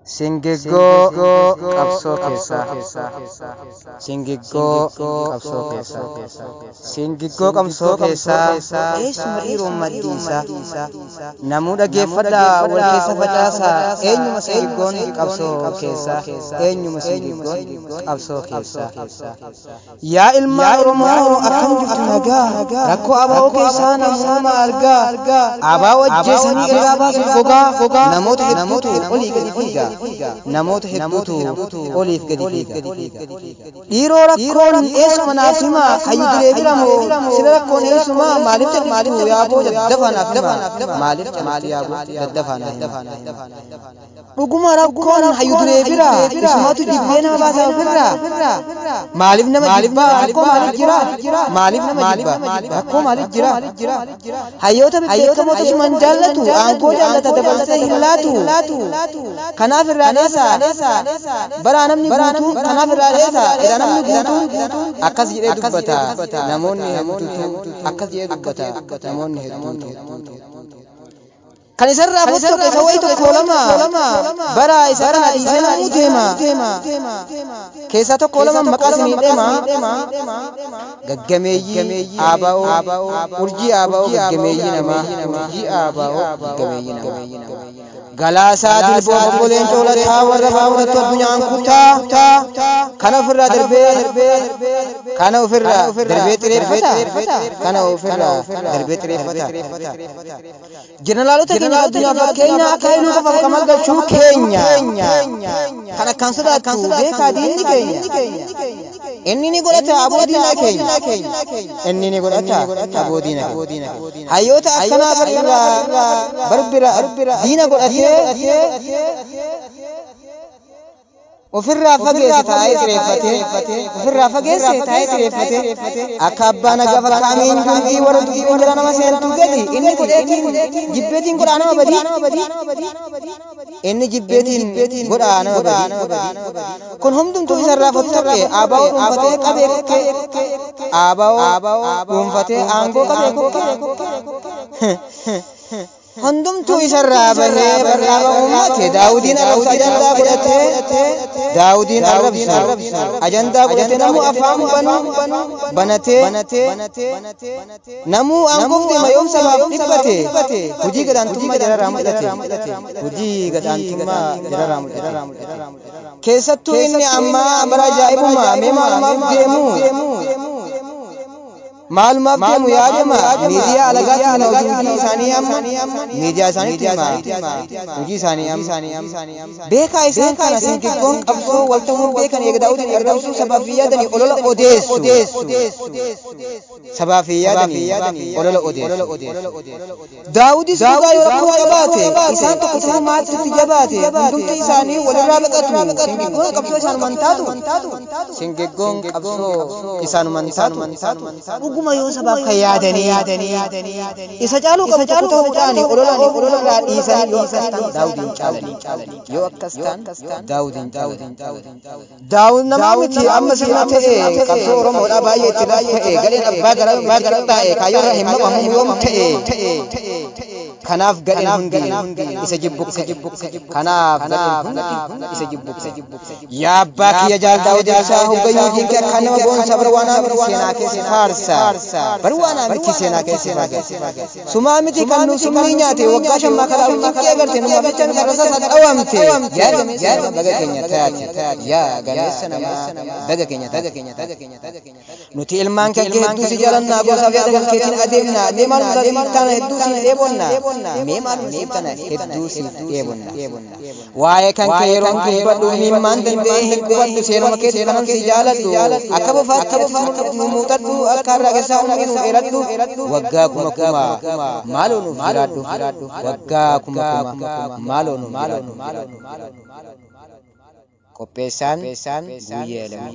Singigoo qabsoo keessaa Singigoo qabsoo keessaa Singigoo qabsoo keessaa eessuma dhiiroon maddiinsaa namuu dhageeffadhaa wal keessa facaasaa eenyuma Singigoon qabsoo keessaa eenyuma Singigoon qabsoo keessaa yaa ilmaan Oromoo akkam jirtu nagaa rakkoo abaa'oo keessaa namuma argaa abaa'oo ajjeesanii irraa baasu gogaa namoota hedduutu olii gadi fiigaa namoota hedduutu oliif gadi fiiga dhiiroo rakkoon eessuma naaf himaa hayyu diree biramoo sila rakkoon eessuma maaliif jedhu yaaboo daddafaa naaf himaa maaliif yaaboo daddafaa naaf himaa dhuguma rakkoon hayyu diree bira isumatu jibbee nama baasaa ofirraa maaliif nama jibbaa rakkoo maaliif jira maaliif nama jibbaa rakkoo maaliif jira hayyoota beekamoo tusuman jaallatu aangoo jaallata dabarsee hin laatu kanaaf irraa bara namni guutuu kanaaf irraa dheessa edha namni guutuu akkas jedhee dubbata namoonni hedduutu akkas jedhee dubbata namoonni hedduutu kan isarraa fottoo keessa wayi tokko lama bara isa kana dhiisee namuu deema keessa tokko lama maqaa simii deema gaggameeyyii abaa'oo urjii abaa'oo gaggameeyyii namaa urjii abaa'oo gaggameeyyii namaa galaasaa dilboo obboleen coolataa warra baawwattu addunyaan kutaa kana ofirraa darbee xireeffata jeneraalota keenya addunyaa fakkeenya akka inni qofaaf kamal galchuu keenya kan akkaan sodaatu beekaa diinni keenya inni ni godhata aboodiina keenya inni ni godhata aboodiina hayyoota akkanaa barbira diina godhatee ofirraa fageesse taa'ee xireeffate akka abbaan agaaf akka amiin hundii warra dubbiin jira nama seentuu gadi inni godheetiin jibbeetiin godhaa nama badii inni jibbeetiin godhaa nama badii kun hundumtuu isarraa fottaqe abaa'oo dhuunfatee qabee abaa'oo dhuunfatee aangoo qabee hundumtuu isarraa bahee barraaba uummate daawudiin arrabsa ajandaa godhatee ajandaa godhatee namuu afaan banatee namuu aangoof deema yoom sabaaf dhibbate hojii gadhaantummaa jararraa mul'ate keessattuu inni ammaa bara ajaa'ibummaa mee maalumaaf deemu maalumaaf deemu yaadama miidiyaa alagaatti hima hojii isaanii amma miidiyaa isaaniitti hima hojii isaanii amma beekaa isaan kana Singigoon qabsoo walta'uun beekan eegdaa'uutiin argamsuu sabaaf yaadanii olola odeessu sabaaf yaadanii olola odeessu daawudis dhugaa yoo rakkoo qabaate isaan tokko ta'uu maatiitti jabaate hundumti isaanii walirraa baqatu Singigoon qabsoo isaanumaan Singigoon qabsoo isaanumaan dhuguma yoo sabaaf kan yaadanii isa caaluu qabu tokko ta'uudhaan olola dhiisanii daawudiin caalanii yoo akkas ta'an daawudiin daawud namaa miti amma sirna ta'e qabsoo oromoodhaa baay'ee itti ta'e galeen abbaa gara taa'e kaayyoorra hin maqamu yoom ta'e kanaaf gadheen hundi isa jibbu kanaaf gadheen hundi isa jibbu yaa abbaa kiyya jaal daawud isaa hoggayyuu diinke akka nama boonsa barwaanaa miti seenaa keessa faarsa barwaanaa miti seenaa keessa sumaa miti kan nu summii nyaate waggaa shammaa kalaa ulqiqqee agarte numa bichaan farrasaa dhawamte yaa baga keenya taate yaa gameessa namaa baga keenya nuti ilmaan keenya hedduu si jaalannaa gosa fi adagal keetiin adeemnaa mee maal tana hedduu si dheebonna waa'ee kan kee yeroon dubbadhu miimmaan danda'ee hin qubadhu seenuma keetti kanan si jaaladhu akka bofaatti muuxadhu akka irraa keessaa umrii nu dheeradhu waggaa kuma maaloo nuuf jiraadhu waggaa kuma maaloo nuuf jiraadhu qopheessaan guyyaa lama